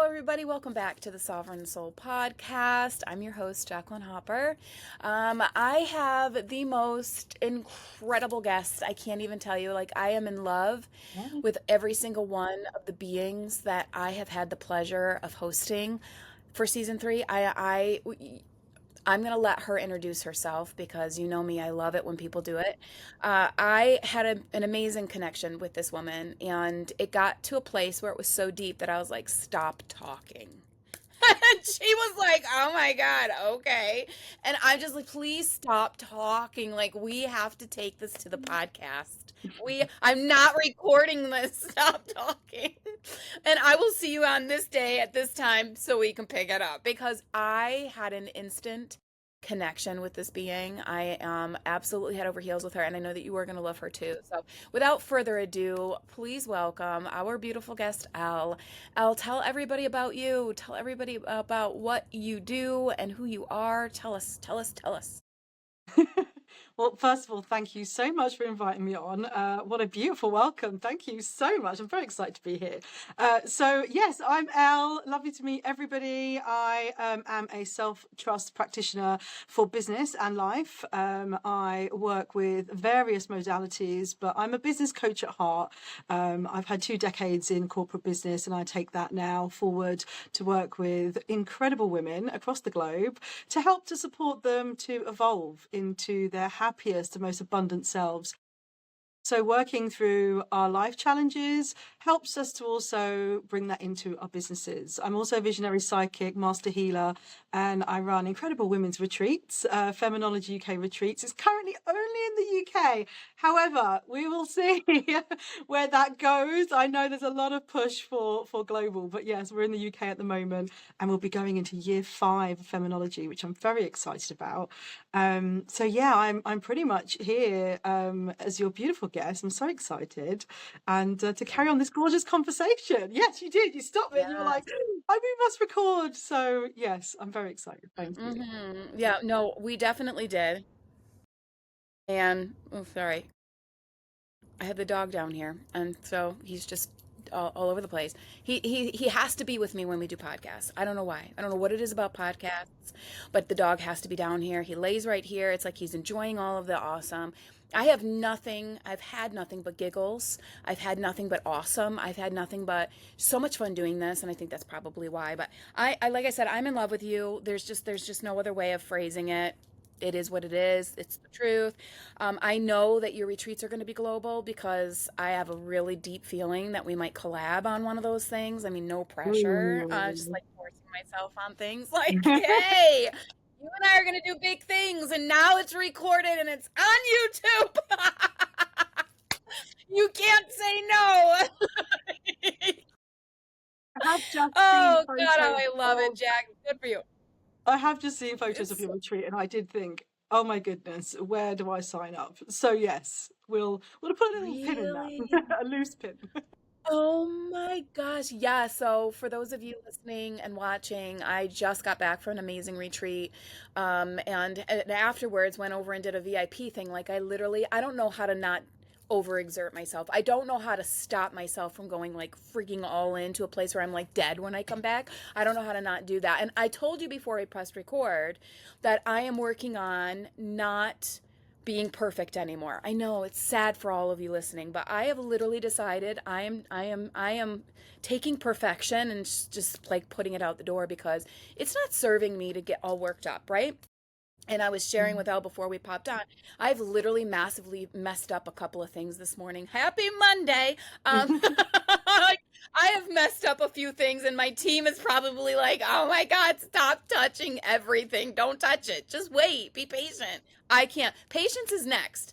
everybody. Welcome back to the Sovereign Soul Podcast. I'm your host, Jacqueline Hopper. I have the most incredible guest. I can't even tell you. Like, I am in love with every single one of the beings that I have had the pleasure of hosting for season 3. I'm going to let her introduce herself because you know me, I love it when people do it. I had an amazing connection with this woman, and it got to a place where it was so deep that I was like, stop talking. And she was like, oh my God, okay. And I'm just like, please stop talking. Like, we have to take this to the podcast. I'm not recording this. Stop talking. And I will see you on this day at this time so we can pick it up because I had an instant connection with this being. I absolutely head over heels with her, and I know that you are going to love her too. So without further ado, please welcome our beautiful guest, Elle. Elle, tell everybody about you. Tell everybody about what you do and who you are. Tell us, tell us, tell us. Well, first of all, thank you so much for inviting me on. What a beautiful welcome. Thank you so much. I'm very excited to be here. So yes, I'm Elle. Lovely to meet everybody. I am a self-trust practitioner for business and life. I work with various modalities, but I'm a business coach at heart. I've had 2 decades in corporate business, and I take that now forward to work with incredible women across the globe to help to support them to evolve into their happiest and most abundant selves. So working through our life challenges helps us to also bring that into our businesses. I'm also a visionary psychic, master healer, and I run incredible women's retreats, Feminology UK retreats. It's currently only in the UK. However, we will see where that goes. I know there's a lot of push for global, but yes, we're in the UK at the moment, and we'll be going into year 5 of Feminology, which I'm very excited about. So yeah, I'm pretty much here as your beautiful guest. I'm so excited, and to carry on this gorgeous conversation. Yes, you did. You stopped me and you were like, "Oh, we must record." So yes, I'm very excited. Thank you. Yeah, no, we definitely did. And, oh, sorry. I have the dog down here, and so he's just all over the place. He has to be with me when we do podcasts. I don't know why. I don't know what it is about podcasts, but the dog has to be down here. He lays right here. It's like he's enjoying all of the awesome. I have nothing. I've had nothing but giggles. I've had nothing but awesome. I've had nothing but so much fun doing this, and I think that's probably why. But I like I said, I'm in love with you. There's just no other way of phrasing it. It is what it is. It's the truth. I know that your retreats are going to be global because I have a really deep feeling that we might collab on one of those things. I mean, no pressure. Just Ooh. like forcing myself on things like, hey, you and I are going to do big things, and now it's recorded and it's on YouTube. You can't say no. I have just seen Oh, God, how photos I love it, of Jack. Good for you. I have just seen photos of It's your retreat, and I did think, oh my goodness, where do I sign up? So yes, we'll put a little pin in that, really. a loose pin. Oh my gosh. Yeah. So, for those of you listening and watching, I just got back from an amazing retreat. And afterwards went over and did a VIP thing. Like, I don't know how to not overexert myself. I don't know how to stop myself from going like freaking all into a place where I'm like dead when I come back. I don't know how to not do that. And I told you before I pressed record that I am working on not being perfect anymore. I know it's sad for all of you listening, but I have literally decided I am taking perfection and just like putting it out the door because it's not serving me to get all worked up, right? And I was sharing with Elle before we popped on. I've literally massively messed up a couple of things this morning. Happy Monday. I have messed up a few things, and my team is probably like, oh my God, stop touching everything. Don't touch it. Just wait. Be patient. I can't. Patience is next.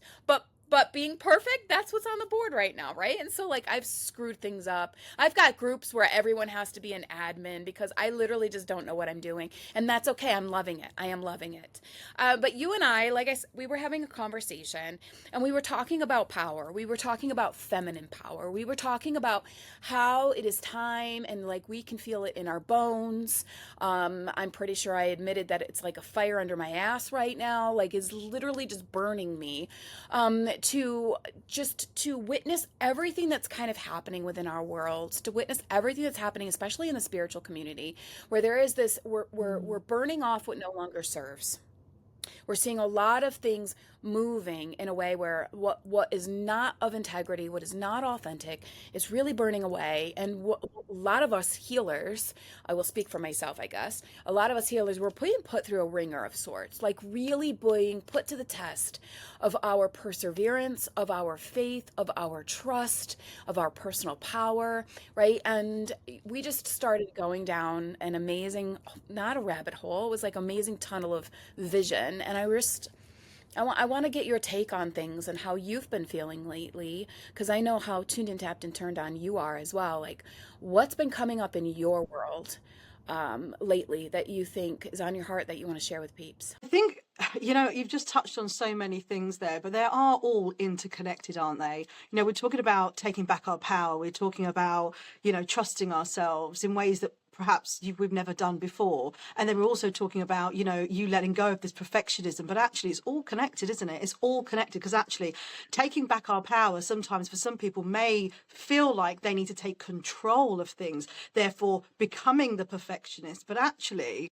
But being perfect, that's what's on the board right now, right? And so like I've screwed things up. I've got groups where everyone has to be an admin because I literally just don't know what I'm doing. And that's okay. I'm loving it. I am loving it. But you and I, like I said, we were having a conversation and we were talking about power. We were talking about feminine power. We were talking about how it is time and like we can feel it in our bones. I'm pretty sure I admitted that it's like a fire under my ass right now, like is literally just burning me to witness everything that's kind of happening within our world, to witness everything that's happening, especially in the spiritual community, where there is this, we're burning off what no longer serves. We're seeing a lot of things moving in a way where what is not of integrity, what is not authentic, is really burning away. And a lot of us healers, I will speak for myself, I guess, a lot of us healers were being put through a ringer of sorts, like really being put to the test of our perseverance, of our faith, of our trust, of our personal power, right? And we just started going down an amazing, not a rabbit hole, it was like amazing tunnel of vision. And I want to get your take on things and how you've been feeling lately, because I know how tuned and tapped and turned on you are as well. Like, what's been coming up in your world lately that you think is on your heart that you want to share with peeps? I think, you've just touched on so many things there, but they are all interconnected, aren't they? We're talking about taking back our power. We're talking about, trusting ourselves in ways that perhaps we've never done before. And then we're also talking about, you letting go of this perfectionism, but actually it's all connected, isn't it? It's all connected, because actually taking back our power sometimes for some people may feel like they need to take control of things, therefore becoming the perfectionist. But actually,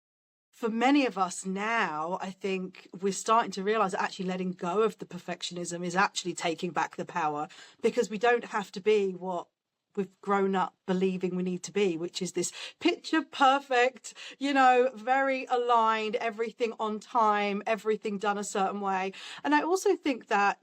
for many of us now, I think we're starting to realize that actually letting go of the perfectionism is actually taking back the power, because we don't have to be what we've grown up believing we need to be, which is this picture perfect, very aligned, everything on time, everything done a certain way. And I also think that,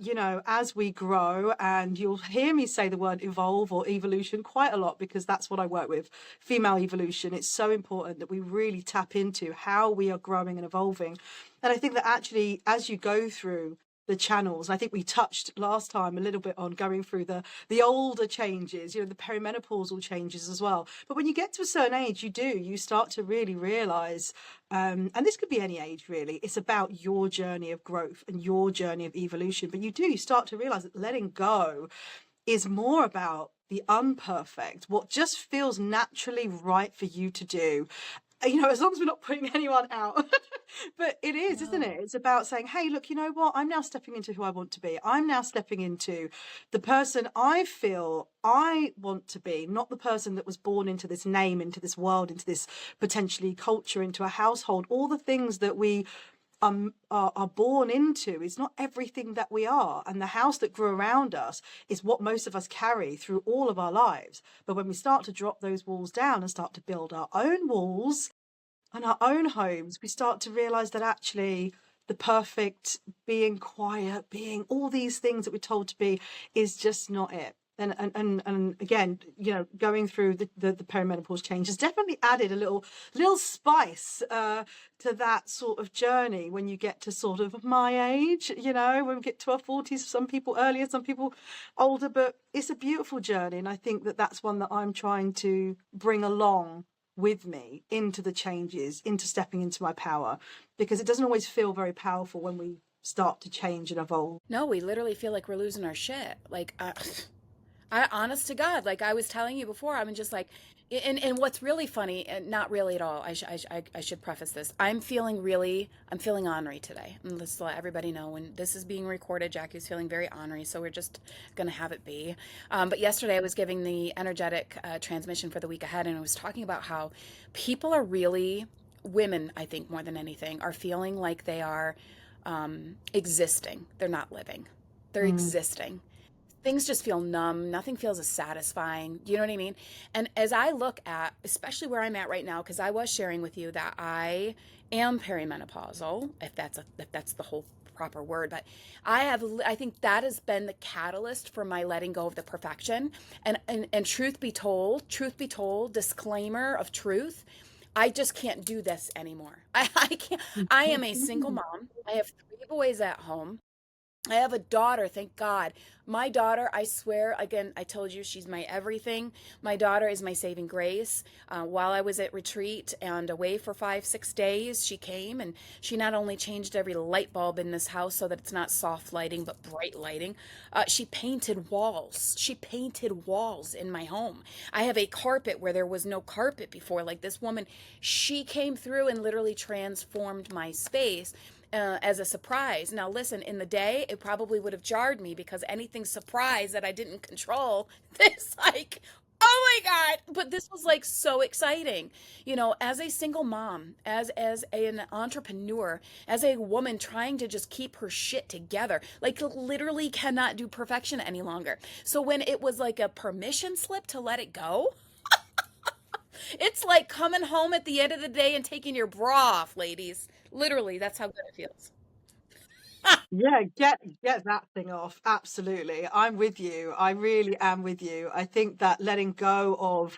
as we grow, and you'll hear me say the word evolve or evolution quite a lot, because that's what I work with, female evolution. It's so important that we really tap into how we are growing and evolving. And I think that actually, as you go through the channels, I think we touched last time a little bit on going through the older changes, the perimenopausal changes as well. But when you get to a certain age, you start to really realize, and this could be any age really, it's about your journey of growth and your journey of evolution. But you start to realize that letting go is more about the unperfect, what just feels naturally right for you to do. As long as we're not putting anyone out. But it is, isn't it? It's about saying, hey, look, you know what? I'm now stepping into who I want to be. I'm now stepping into the person I feel I want to be, not the person that was born into this name, into this world, into this potentially culture, into a household. All the things that we are born into is not everything that we are. And the house that grew around us is what most of us carry through all of our lives. But when we start to drop those walls down and start to build our own walls and our own homes, we start to realize that actually the perfect, being quiet, being all these things that we're told to be is just not it. And again, going through the perimenopause change has definitely added a little spice to that sort of journey when you get to sort of my age, when we get to our 40s, some people earlier, some people older, but it's a beautiful journey. And I think that that's one that I'm trying to bring along with me into the changes, into stepping into my power, because it doesn't always feel very powerful when we start to change and evolve. No, we literally feel like we're losing our shit. Like, I honest to God, like I was telling you before, I'm just like, and what's really funny, and not really at all, I should preface this. I'm feeling ornery today. And let's let everybody know when this is being recorded, Jackie's feeling very ornery, so we're just gonna have it be. But yesterday I was giving the energetic transmission for the week ahead, and I was talking about how people are really, women, I think more than anything, are feeling like they are existing. They're not living. They're existing. Things just feel numb. Nothing feels as satisfying. Do you know what I mean? And as I look at, especially where I'm at right now, because I was sharing with you that I am perimenopausal, if that's the whole proper word, but I think that has been the catalyst for my letting go of the perfection. And truth be told, disclaimer of truth, I just can't do this anymore. I can't. I am a single mom. I have 3 boys at home. I have a daughter, thank God. My daughter, I swear, again, I told you she's my everything. My daughter is my saving grace. While I was at retreat and away for 5-6 days, she came and she not only changed every light bulb in this house so that it's not soft lighting but bright lighting. She painted walls. She painted walls in my home. I have a carpet where there was no carpet before. Like this woman, she came through and literally transformed my space. as a surprise. Now, listen, in the day, it probably would have jarred me because anything surprise that I didn't control, this like, oh my God. But this was like so exciting. You know, as a single mom, as an entrepreneur, as a woman trying to just keep her shit together, like literally cannot do perfection any longer. So when it was like a permission slip to let it go, it's like coming home at the end of the day and taking your bra off, ladies. Literally, that's how good it feels. Yeah, get that thing off. Absolutely. I'm with you. I really am with you. I think that letting go of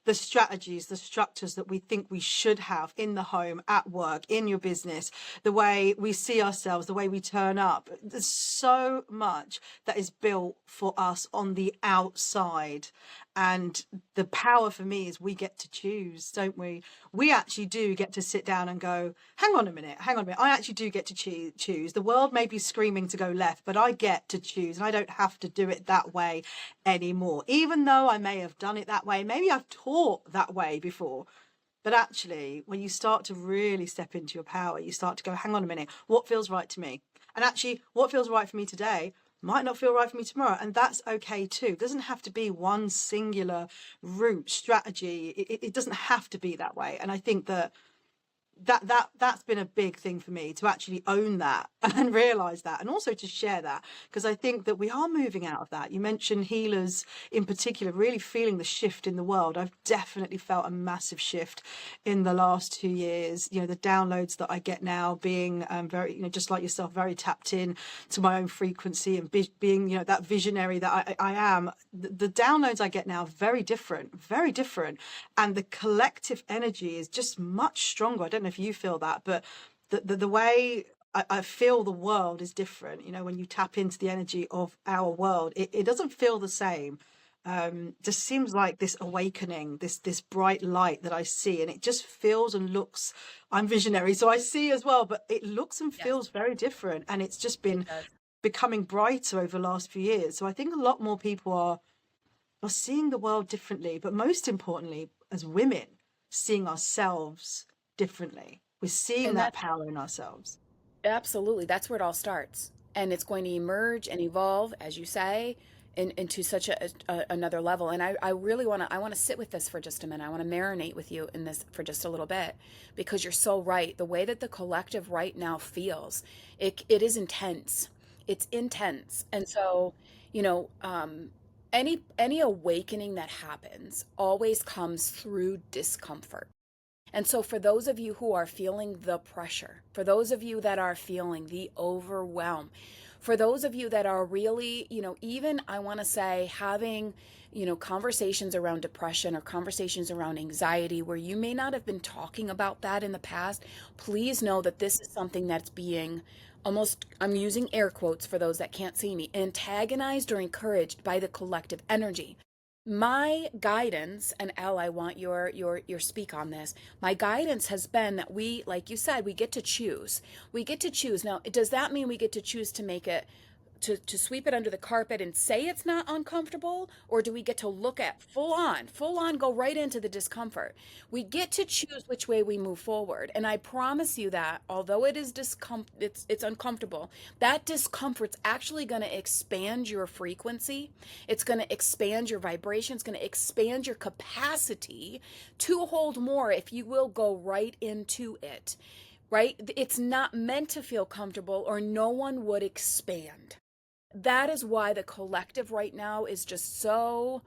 the strategies, the structures that we think we should have in the home, at work, in your business, the way we see ourselves, the way we turn up. There's so much that is built for us on the outside. And the power for me is we get to choose, don't we? We actually do get to sit down and go, hang on a minute, hang on a minute. I actually do get to choose. The world may be screaming to go left, but I get to choose and I don't have to do it that way anymore. Even though I may have done it that way, maybe I've taught that way before. But actually, when you start to really step into your power, you start to go, hang on a minute, what feels right to me? And actually, what feels right for me today might not feel right for me tomorrow. And that's okay too. It doesn't have to be one singular route, strategy. It doesn't have to be that way. And I think that's been a big thing for me, to actually own that and realize that, and also to share that, because I think that we are moving out of that. You mentioned healers in particular really feeling the shift in the world. I've definitely felt a massive shift in the last 2 years. You know, the downloads that I get now, being very, you know, just like yourself, very tapped in to my own frequency, and being, you know, that visionary that I am. The downloads I get now, very different, very different. And the collective energy is just much stronger. I don't know if you feel that, but the way I feel the world is different. You know, when you tap into the energy of our world, it doesn't feel the same. Just seems like this awakening, this bright light that I see, and it just feels and looks. I'm visionary, so I see as well, but it looks and Yes, feels very different, and it's just it been does. becoming brighter over the last few years. So I think a lot more people are seeing the world differently, but most importantly, as women, seeing ourselves differently. We're seeing And that that's power in ourselves. absolutely, that's where it all starts. And it's going to emerge and evolve, as you say, into such another level. And I really want to, I want to sit with this for just a minute. I want to marinate with you in this for just a little bit, because you're so right. The way that the collective right now feels, it is intense. It's intense. And so, you know, any awakening that happens always comes through discomfort. And so, for those of you who are feeling the pressure, for those of you that are feeling the overwhelm, for those of you that are really, you know, even I want to say having, you know, conversations around depression or conversations around anxiety where you may not have been talking about that in the past, please know that this is something that's being almost, I'm using air quotes for those that can't see me, antagonized or encouraged by the collective energy. My guidance, and Elle, I want your speak on this. My guidance has been that we, like you said, we get to choose. We get to choose. Now, does that mean we get to choose to make it to sweep it under the carpet and say it's not uncomfortable, or do we get to look at full on go right into the discomfort? We get to choose which way we move forward, and I promise you that although it is it's uncomfortable, that discomfort's actually going to expand your frequency. It's going to expand your vibration. It's going to expand your capacity to hold more, if you will go right into it. Right? It's not meant to feel comfortable, or no one would expand. That is why the collective right now is just so,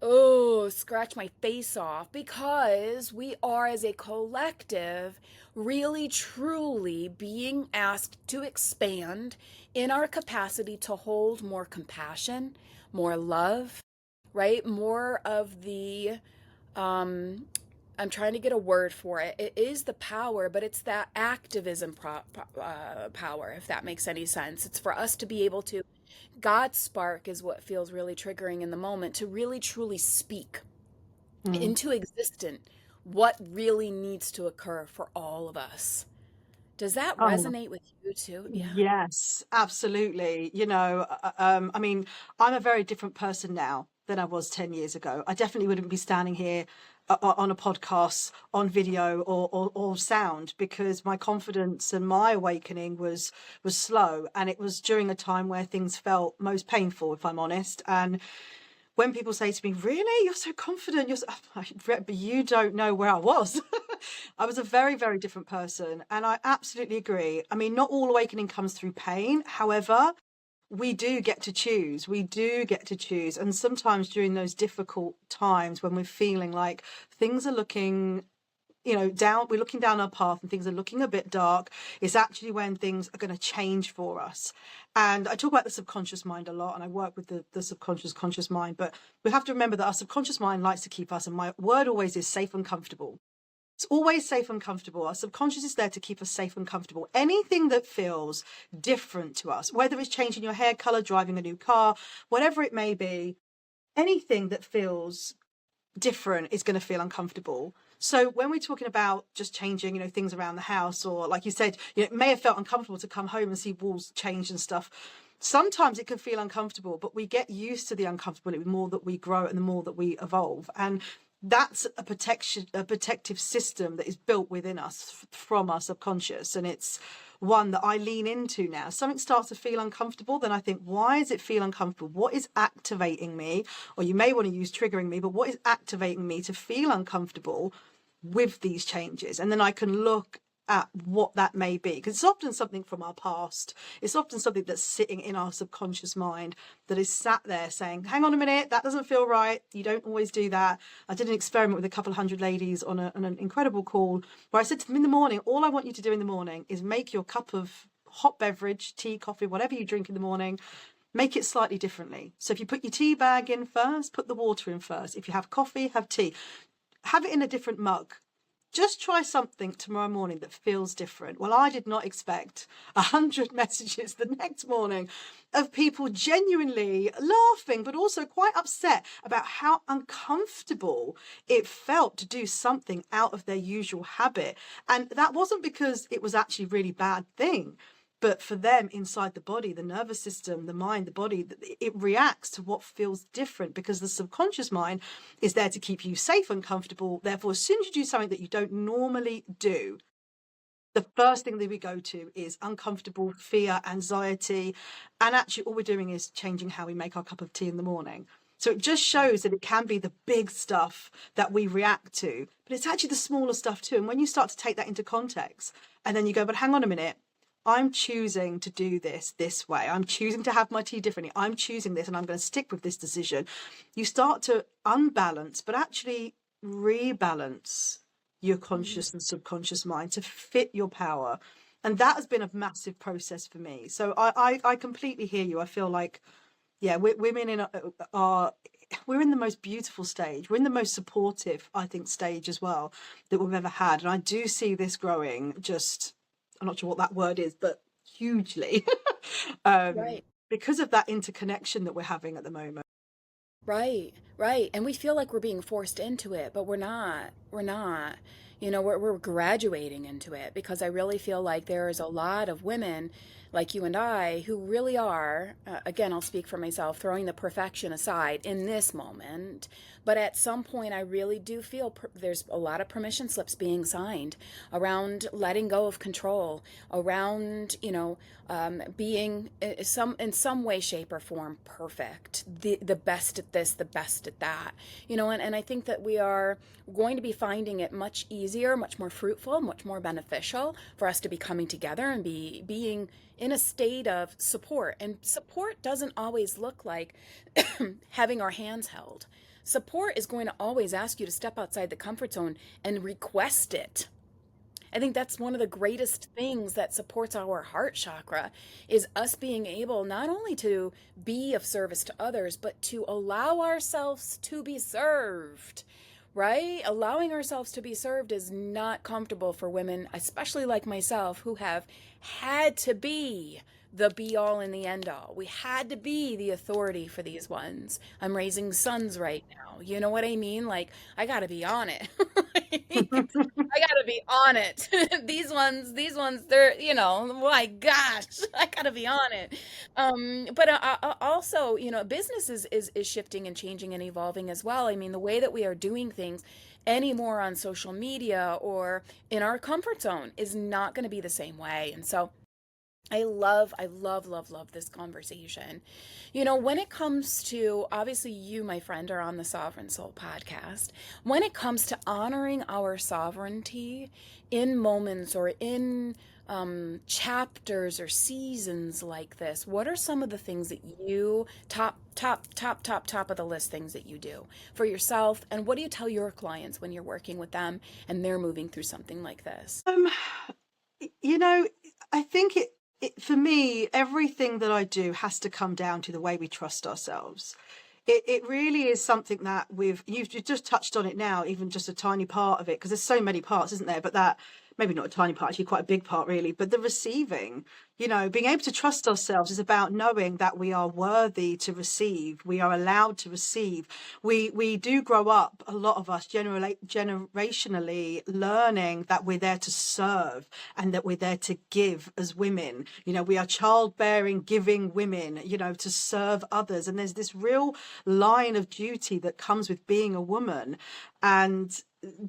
oh, scratch my face off, because we are, as a collective, really truly being asked to expand in our capacity to hold more compassion, more love, right? More of the, um, I'm trying to get a word for it. It is the power, but it's that activism power, if that makes any sense. It's for us to be able to, God's spark is what feels really triggering in the moment, to really truly speak Mm. into existence what really needs to occur for all of us. Does that Oh, resonate with you too? Yeah. yes, absolutely. You know, I mean, I'm a very different person now than I was 10 years ago. I definitely wouldn't be standing here on a podcast, on video, or sound, because my confidence and my awakening was slow, and it was during a time where things felt most painful, if I'm honest. And when people say to me, "Really, you're so confident, you're so," but you don't know where I was. I was a very, very different person, and I absolutely agree. I mean, not all awakening comes through pain. However, we do get to choose. We do get to choose. And sometimes during those difficult times when we're feeling like things are looking, down, we're looking down our path and things are looking a bit dark, it's actually when things are going to change for us. And I talk about the subconscious mind a lot, and I work with the subconscious, conscious mind. But we have to remember that our subconscious mind likes to keep us, and my word always is, safe and comfortable. It's always safe and comfortable. Our subconscious is there to keep us safe and comfortable. Anything that feels different to us, whether it's changing your hair color, driving a new car, whatever it may be, anything that feels different is going to feel uncomfortable. So when we're talking about just changing, things around the house, or like you said, it may have felt uncomfortable to come home and see walls change and stuff. Sometimes it can feel uncomfortable, but we get used to the uncomfortability the more that we grow and the more that we evolve. And that's a protective system that is built within us from our subconscious, and it's one that I lean into now. Something starts to feel uncomfortable, then I think, why does it feel uncomfortable? What is activating me? Or you may want to use triggering me, but what is activating me to feel uncomfortable with these changes? And then I can look at what that may be, because it's often something from our past. It's often something that's sitting in our subconscious mind that is sat there saying, hang on a minute, that doesn't feel right. You don't always do that. I did an experiment with a couple of hundred ladies on an incredible call where I said to them in the morning, all I want you to do in the morning is make your cup of hot beverage, tea, coffee, whatever you drink in the morning, make it slightly differently. So if you put your tea bag in first, put the water in first. If you have coffee, have tea. Have it in a different mug. Just try something tomorrow morning that feels different. Well, I did not expect 100 messages the next morning of people genuinely laughing, but also quite upset about how uncomfortable it felt to do something out of their usual habit. And that wasn't because it was actually a really bad thing. But for them, inside the body, the nervous system, the mind, the body, it reacts to what feels different, because the subconscious mind is there to keep you safe and comfortable. Therefore, as soon as you do something that you don't normally do, the first thing that we go to is uncomfortable, fear, anxiety. And actually, all we're doing is changing how we make our cup of tea in the morning. So it just shows that it can be the big stuff that we react to, but it's actually the smaller stuff too. And when you start to take that into context, and then you go, but hang on a minute, I'm choosing to do this way. I'm choosing to have my tea differently. I'm choosing this, and I'm going to stick with this decision. You start to unbalance, but actually rebalance your conscious and subconscious mind to fit your power. And that has been a massive process for me. So I completely hear you. I feel like, yeah, women we're in the most beautiful stage. We're in the most supportive, I think, stage as well that we've ever had. And I do see this growing just, I'm not sure what that word is, but hugely, Right. because of that interconnection that we're having at the moment. Right, right. And we feel like we're being forced into it, but we're not. We're not. We're graduating into it, because I really feel like there is a lot of women like you and I who really are, again, I'll speak for myself, throwing the perfection aside in this moment. But at some point, I really do feel there's a lot of permission slips being signed around letting go of control, around, being in some way, shape, or form perfect, the best at this, the best at that, and I think that we are going to be finding it much easier, much more fruitful, much more beneficial for us to be coming together and being in a state of support. And support doesn't always look like having our hands held. Support is going to always ask you to step outside the comfort zone and request it. I think that's one of the greatest things that supports our heart chakra, is us being able not only to be of service to others, but to allow ourselves to be served, right? Allowing ourselves to be served is not comfortable for women, especially like myself, who have had to be the be all and the end all. We had to be the authority for these ones. I'm raising sons right now. You know what I mean? Like, I gotta be on it. I gotta be on it. These ones, they're, my gosh, I gotta be on it. But also, business is shifting and changing and evolving as well. I mean, the way that we are doing things anymore on social media or in our comfort zone is not going to be the same way. And so I love this conversation. You know, when it comes to, obviously, you, my friend, are on the Sovereign Soul podcast. When it comes to honoring our sovereignty in moments or in chapters or seasons like this, what are some of the things that you, top of the list things that you do for yourself? And what do you tell your clients when you're working with them and they're moving through something like this? You know, I think for me, everything that I do has to come down to the way we trust ourselves. It really is something that you've just touched on it now, even just a tiny part of it, because there's so many parts, isn't there? But that, maybe not a tiny part, actually quite a big part, really. But the receiving, being able to trust ourselves is about knowing that we are worthy to receive. We are allowed to receive. We do grow up, a lot of us, generationally learning that we're there to serve and that we're there to give as women. We are childbearing, giving women, to serve others. And there's this real line of duty that comes with being a woman. And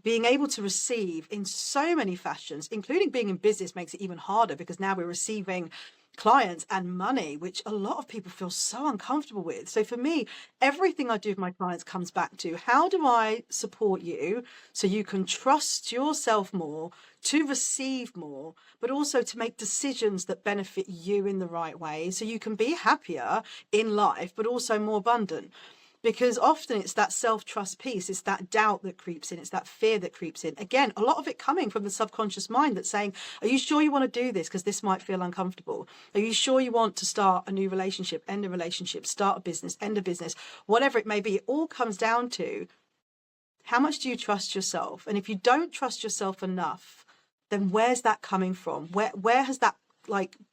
being able to receive in so many fashions, including being in business, makes it even harder, because now we're receiving clients and money, which a lot of people feel so uncomfortable with. So for me, everything I do with my clients comes back to, how do I support you so you can trust yourself more, to receive more, but also to make decisions that benefit you in the right way, so you can be happier in life, but also more abundant. Because often it's that self-trust piece, it's that doubt that creeps in, it's that fear that creeps in. Again, a lot of it coming from the subconscious mind that's saying, are you sure you want to do this? Because this might feel uncomfortable. Are you sure you want to start a new relationship, end a relationship, start a business, end a business, whatever it may be? It all comes down to, how much do you trust yourself? And if you don't trust yourself enough, then where's that coming from? Where has that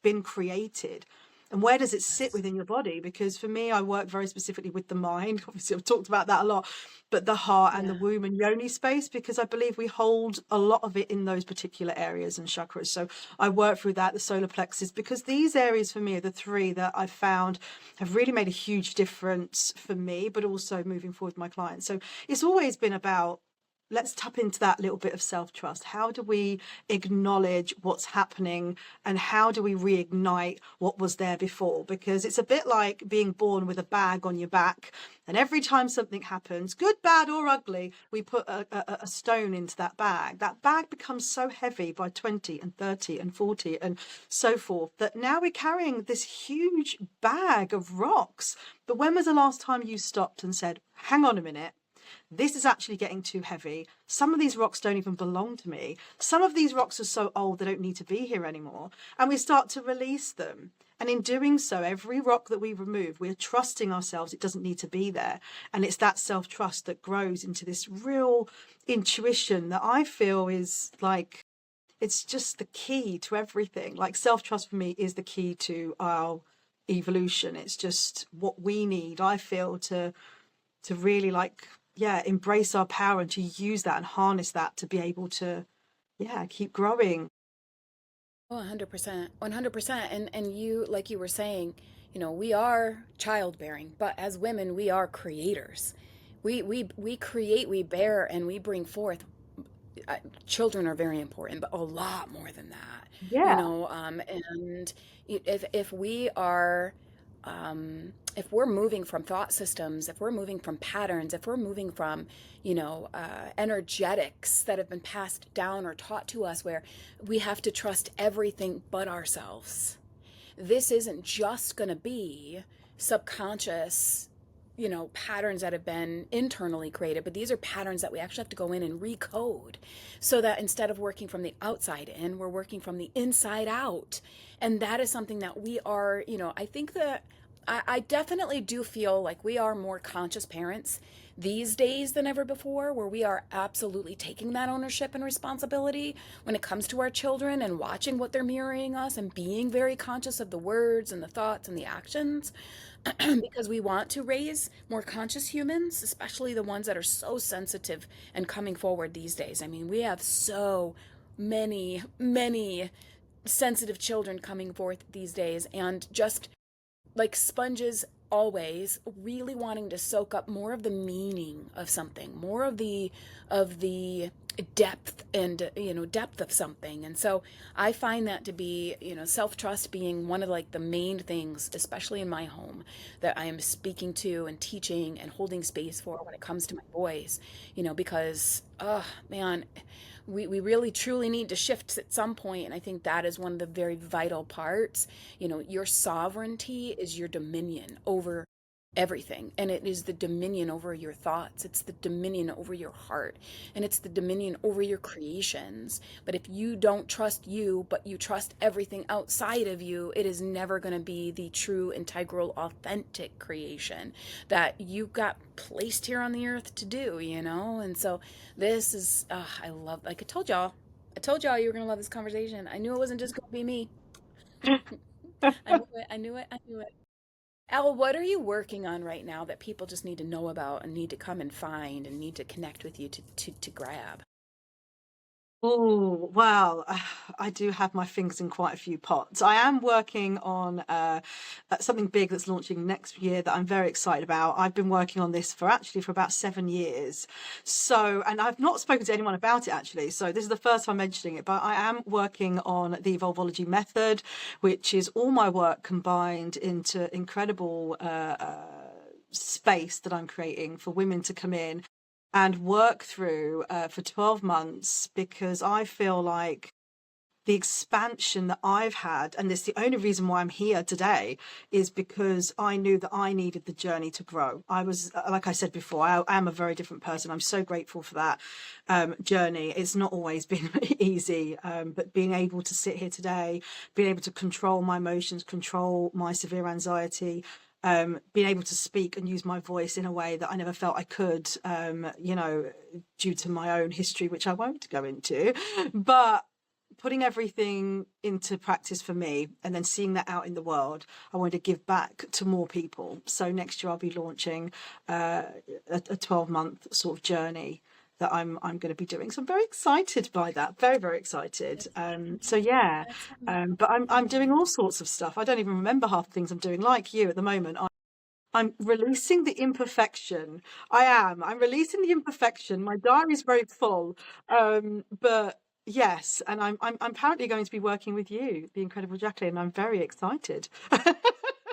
been created? And where does it sit within your body? Because for me, I work very specifically with the mind. Obviously, I've talked about that a lot, but the heart and the womb and yoni space, because I believe we hold a lot of it in those particular areas and chakras. So I work through that, the solar plexus, because these areas for me are the three that I've found have really made a huge difference for me, but also moving forward with my clients. So it's always been about, let's tap into that little bit of self-trust. How do we acknowledge what's happening, and how do we reignite what was there before? Because it's a bit like being born with a bag on your back, and every time something happens, good, bad or ugly, we put a stone into that bag. That bag becomes so heavy by 20 and 30 and 40 and so forth, that now we're carrying this huge bag of rocks. But when was the last time you stopped and said, hang on a minute, this is actually getting too heavy. Some of these rocks don't even belong to me. Some of these rocks are so old they don't need to be here anymore. And we start to release them. And in doing so, every rock that we remove, we're trusting ourselves it doesn't need to be there. And it's that self-trust that grows into this real intuition that I feel is it's just the key to everything. Self-trust for me is the key to our evolution. It's just what we need, I feel, to really embrace our power and to use that and harness that to be able to keep growing. Oh, 100%. 100%. And you, like you were saying, we are childbearing, but as women, we are creators. We create, we bear, and we bring forth. Children are very important, but a lot more than that, Yeah. and if we are, if we're moving from thought systems, if we're moving from patterns, if we're moving from, energetics that have been passed down or taught to us, where we have to trust everything but ourselves, this isn't just going to be subconscious, patterns that have been internally created, but these are patterns that we actually have to go in and recode, so that instead of working from the outside in, we're working from the inside out. And that is something that we are, I think that I definitely do feel like we are more conscious parents these days than ever before, where we are absolutely taking that ownership and responsibility when it comes to our children and watching what they're mirroring us and being very conscious of the words and the thoughts and the actions. Because we want to raise more conscious humans, especially the ones that are so sensitive and coming forward these days. I mean, we have so many sensitive children coming forth these days, and just like sponges always really wanting to soak up more of the meaning of something, more of the depth and depth of something. And so I find that to be, self-trust being one of like the main things, especially in my home, that I am speaking to and teaching and holding space for when it comes to my boys, because oh man, we really truly need to shift at some point. And I think that is one of the very vital parts. Your sovereignty is your dominion over everything. And it is the dominion over your thoughts. It's the dominion over your heart. And it's the dominion over your creations. But if you don't trust you, but you trust everything outside of you, it is never going to be the true, integral, authentic creation that you got placed here on the earth to do, And so this is, I love, like I told y'all you were going to love this conversation. I knew it wasn't just going to be me. I knew it. I knew it. I knew it. Elle, what are you working on right now that people just need to know about and need to come and find and need to connect with you to grab? Oh, well, I do have my fingers in quite a few pots. I am working on something big that's launching next year that I'm very excited about. I've been working on this for about 7 years. So, and I've not spoken to anyone about it actually. So this is the first time mentioning it, but I am working on the Evolvology method, which is all my work combined into incredible space that I'm creating for women to come in and work through for 12 months, because I feel like the expansion that I've had, and this the only reason why I'm here today, is because I knew that I needed the journey to grow. I was, like I said before, I am a very different person. I'm so grateful for that journey. It's not always been easy, but being able to sit here today, being able to control my emotions, control my severe anxiety, being able to speak and use my voice in a way that I never felt I could, due to my own history, which I won't go into, but putting everything into practice for me and then seeing that out in the world, I wanted to give back to more people. So next year I'll be launching a 12-month sort of journey that I'm going to be doing. So I'm very excited by that. Very, very excited. So yeah, That's but I'm doing amazing. all sorts of stuff. I don't even remember half the things I'm doing. Like you at the moment, I'm releasing the imperfection. I'm releasing the imperfection. My diary is very full. But yes, and I'm apparently going to be working with you, the incredible Jacqueline. I'm very excited.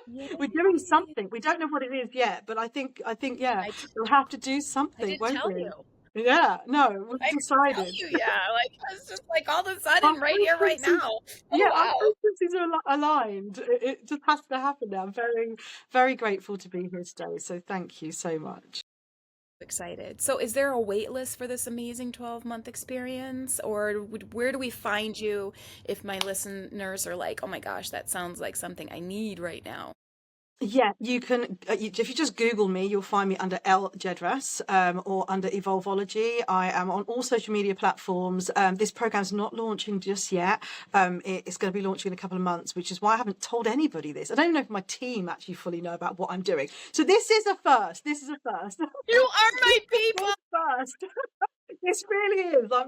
We're doing Yay. something. We don't know what it is yet, but I think yeah, I, t- we'll have to do I something, didn't won't tell we? you. Yeah, no, we've I didn't tell decided. you, yeah. Like, it's just like all of a Our sudden right here, right frequencies, now. Oh, yeah, our wow. frequencies are aligned. It just has to happen now. I'm very, very grateful to be here today. So thank you so much. Excited. So, is there a wait list for this amazing 12-month experience? Or where do we find you if my listeners are like, oh my gosh, that sounds like something I need right now? Yeah, you can. If you just Google me, you'll find me under Elle Jedras, or under Evolvology. I am on all social media platforms. This program's not launching just yet. It's going to be launching in a couple of months, which is why I haven't told anybody this. I don't even know if my team actually fully know about what I'm doing. So this is a first. This is a first. You are This my is people. a first. This really is like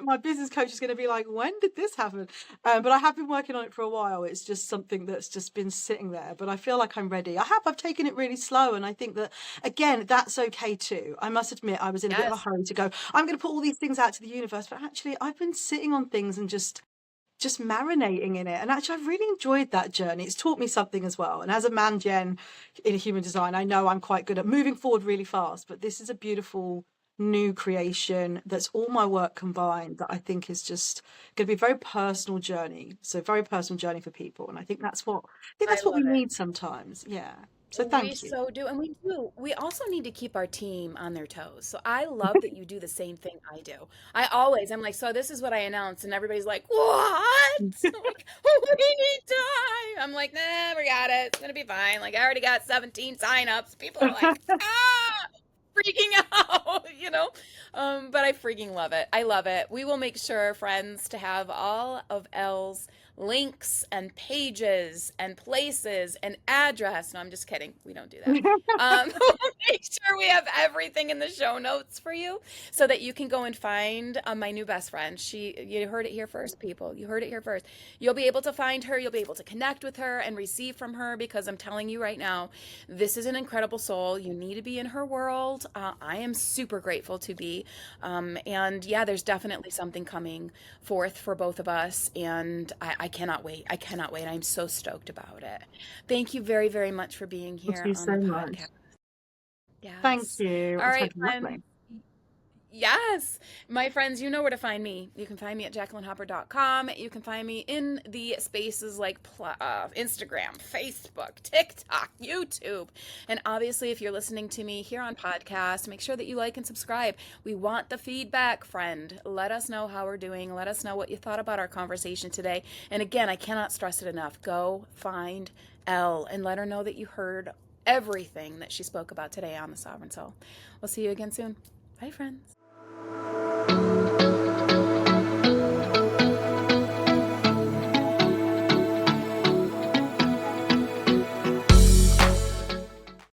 my business coach is going to be like, when did this happen? But I have been working on it for a while. It's just something that's just been sitting there, but I feel like I'm ready. I've taken it really slow, and I think that again that's okay too. I must admit I was in a bit of a Yes. hurry to go, I'm going to put all these things out to the universe, but actually I've been sitting on things and just marinating in it, and actually I've really enjoyed that journey. It's taught me something as well, and as a man gen in human design, I know I'm quite good at moving forward really fast, but this is a beautiful new creation that's all my work combined that I think is just going to be a very personal journey. So very personal journey for people, and I think I that's what we love it. need sometimes. Yeah, so We thank you. so do, and we do. We also need to keep our team on their toes. So I love that you do the same thing I do. I'm like, so this is what I announced, and everybody's like, what? I'm like, oh, we need time. I'm like, nah, we got it. It's gonna be fine. Like, I already got 17 signups. People are like, freaking out. But I freaking love it. I love it. We will make sure, friends, to have all of Elle's links and pages and places and address. No, I'm just kidding. We don't do that. We'll make sure we have everything in the show notes for you so that you can go and find my new best friend. You heard it here first, people. You heard it here first. You'll be able to find her. You'll be able to connect with her and receive from her, because I'm telling you right now, this is an incredible soul. You need to be in her world. I am super grateful to be. And yeah, there's definitely something coming forth for both of us. And I cannot wait. I cannot wait. I'm so stoked about it. Thank you very, very much for being Thank here you on so the much. podcast. Thank Yes. you. All It's right, been friends. lovely. Yes, my friends, you know where to find me. You can find me at JacquelineHopper.com. You can find me in the spaces like Instagram, Facebook, TikTok, YouTube. And obviously, if you're listening to me here on podcast, make sure that you like and subscribe. We want the feedback, friend. Let us know how we're doing. Let us know what you thought about our conversation today. And again, I cannot stress it enough. Go find Elle and let her know that you heard everything that she spoke about today on the Sovereign Soul. We'll see you again soon. Bye, friends.